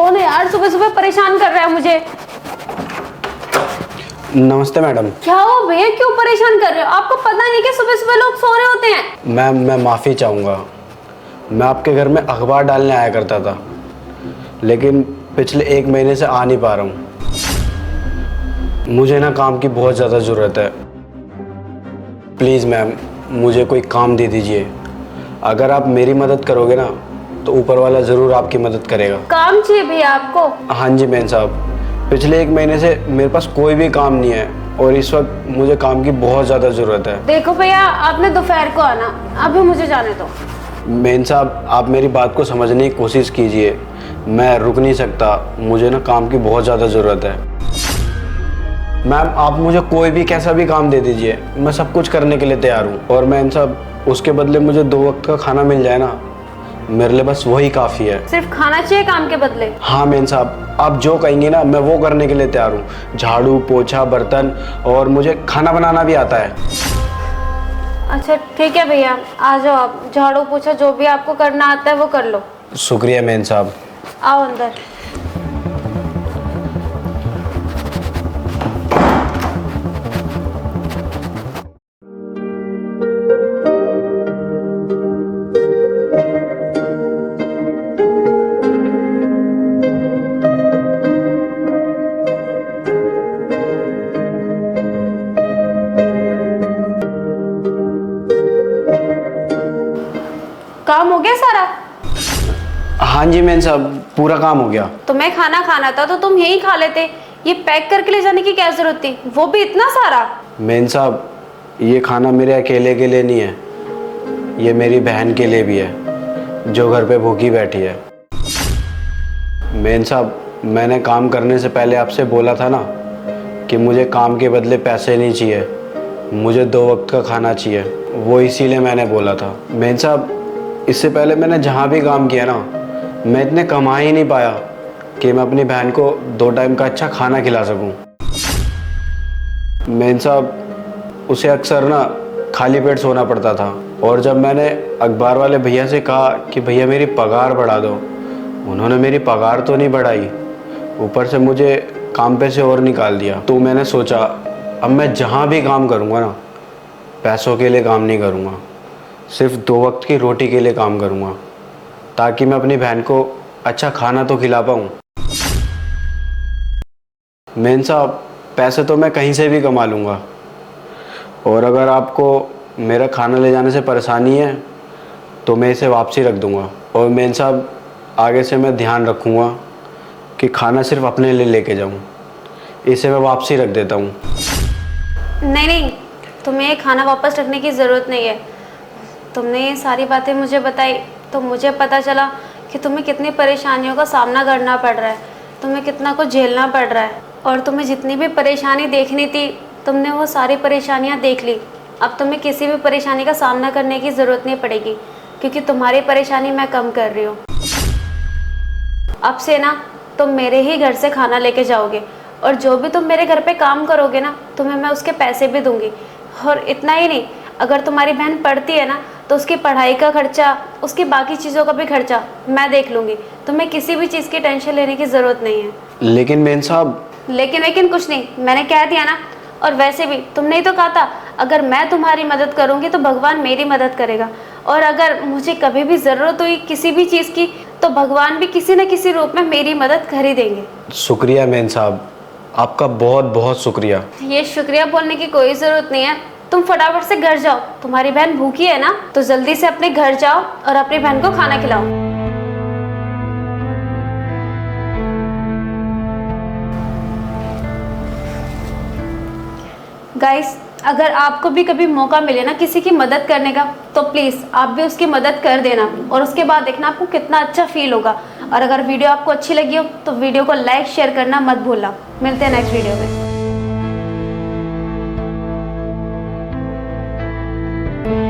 कौन है यार, सुबह सुबह परेशान कर रहा है मुझे। नमस्ते मैडम। क्या हो भैया, क्यों परेशान कर रहे हो? आपको पता नहीं कि सुबह सुबह लोग सो रहे होते हैं। मैम मैं माफ़ी चाहूँगा। मैं आपके घर में अखबार डालने आया करता था, लेकिन पिछले 1 महीने से आ नहीं पा रहा हूँ। मुझे ना काम की बहुत ज़्यादा ज़रूरत है। प्लीज़ मैम मुझे कोई काम दे दीजिए। अगर आप मेरी मदद करोगे ना तो ऊपर वाला ज़रूर आपकी मदद करेगा। काम चाहिए भैया आपको? हाँ जी मैम साहब, पिछले 1 महीने से मेरे पास कोई भी काम नहीं है और इस वक्त मुझे काम की बहुत ज़्यादा ज़रूरत है। देखो भैया, आपने दोपहर को आना, अभी मुझे जाने दो। मेन साहब आप मेरी बात को समझने की कोशिश कीजिए। मैं रुक नहीं सकता, मुझे ना काम की बहुत ज़्यादा ज़रूरत है। मैम आप मुझे कोई भी कैसा भी काम दे दीजिए, मैं सब कुछ करने के लिए तैयार हूँ। और मेन साहब उसके बदले मुझे 2 वक्त का खाना मिल जाए ना, मेरे लिए बस वही काफ़ी है। सिर्फ खाना चाहिए काम के बदले? हाँ मेन साहब, आप जो कहेंगे ना मैं वो करने के लिए तैयार हूँ। झाड़ू पोछा बर्तन, और मुझे खाना बनाना भी आता है। अच्छा ठीक है भैया, आ जाओ आप। झाड़ू पोछा जो भी आपको करना आता है वो कर लो। शुक्रिया मेन साहब। आओ अंदर। काम हो गया सारा? हाँ जी मेन साहब, पूरा काम हो गया। तुम्हें खाना खाना था तो तुम यही खा लेते। ये पैक करके ले जाने की क्या जरूरत थी, वो भी इतना सारा? मेन साहब ये खाना मेरे अकेले के लिए नहीं है, ये मेरी बहन के लिए भी है जो घर पे भूखी बैठी है। मेन साहब मैंने काम करने से पहले आपसे बोला था ना कि मुझे काम के बदले पैसे नहीं चाहिए, मुझे 2 वक्त का खाना चाहिए। वो इसीलिए मैंने बोला था। मेन साहब इससे पहले मैंने जहाँ भी काम किया ना, मैं इतने कमा ही नहीं पाया कि मैं अपनी बहन को 2 टाइम का अच्छा खाना खिला सकूं। मेन साहब उसे अक्सर ना खाली पेट सोना पड़ता था, और जब मैंने अखबार वाले भैया से कहा कि भैया मेरी पगार बढ़ा दो, उन्होंने मेरी पगार तो नहीं बढ़ाई, ऊपर से मुझे काम पे से और निकाल दिया। तो मैंने सोचा अब मैं जहाँ भी काम करूँगा ना, पैसों के लिए काम नहीं करूँगा, सिर्फ 2 वक्त की रोटी के लिए काम करूँगा, ताकि मैं अपनी बहन को अच्छा खाना तो खिला पाऊँ। मेन साहब पैसे तो मैं कहीं से भी कमा लूँगा, और अगर आपको मेरा खाना ले जाने से परेशानी है तो मैं इसे वापसी रख दूँगा। और मेन साहब आगे से मैं ध्यान रखूँगा कि खाना सिर्फ अपने लिए लेके जाऊँ, इसे मैं वापसी रख देता हूँ। नहीं नहीं, तुम्हें ये खाना वापस रखने की ज़रूरत नहीं है। तुमने ये सारी बातें मुझे बताई तो मुझे पता चला कि तुम्हें कितनी परेशानियों का सामना करना पड़ रहा है, तुम्हें कितना कुछ झेलना पड़ रहा है। और तुम्हें जितनी भी परेशानी देखनी थी तुमने वो सारी परेशानियां देख ली। अब तुम्हें किसी भी परेशानी का सामना करने की ज़रूरत नहीं पड़ेगी, क्योंकि तुम्हारी परेशानी मैं कम कर रही हूँ। अब से ना तुम मेरे ही घर से खाना लेके जाओगे, और जो भी तुम मेरे घर पे काम करोगे ना, तुम्हें मैं उसके पैसे भी दूंगी। और इतना ही नहीं, अगर तुम्हारी बहन पढ़ती है ना तो उसकी पढ़ाई का खर्चा, उसकी बाकी चीज़ों का भी खर्चा मैं देख लूँगी। तुम्हें किसी भी चीज़ की टेंशन लेने की ज़रूरत नहीं है। लेकिन मेन साहब। लेकिन कुछ नहीं, मैंने कह दिया ना। और वैसे भी तुमने ही तो कहा था अगर मैं तुम्हारी मदद करूँगी तो भगवान मेरी मदद करेगा। और अगर मुझे कभी भी ज़रूरत हुई किसी भी चीज़ की तो भगवान भी किसी न किसी रूप में मेरी मदद कर ही देंगे। शुक्रिया मेन साहब, आपका बहुत बहुत शुक्रिया। ये शुक्रिया बोलने की कोई ज़रूरत नहीं है। तुम फटाफट से घर जाओ, तुम्हारी बहन भूखी है ना, तो जल्दी से अपने घर जाओ और अपनी बहन को खाना खिलाओ। गाइस, अगर आपको भी कभी मौका मिले ना किसी की मदद करने का, तो प्लीज़ आप भी उसकी मदद कर देना, और उसके बाद देखना आपको कितना अच्छा फील होगा। और अगर वीडियो आपको अच्छी लगी हो तो वीडियो को लाइक शेयर करना मत भूलना। मिलते हैं नेक्स्ट वीडियो में।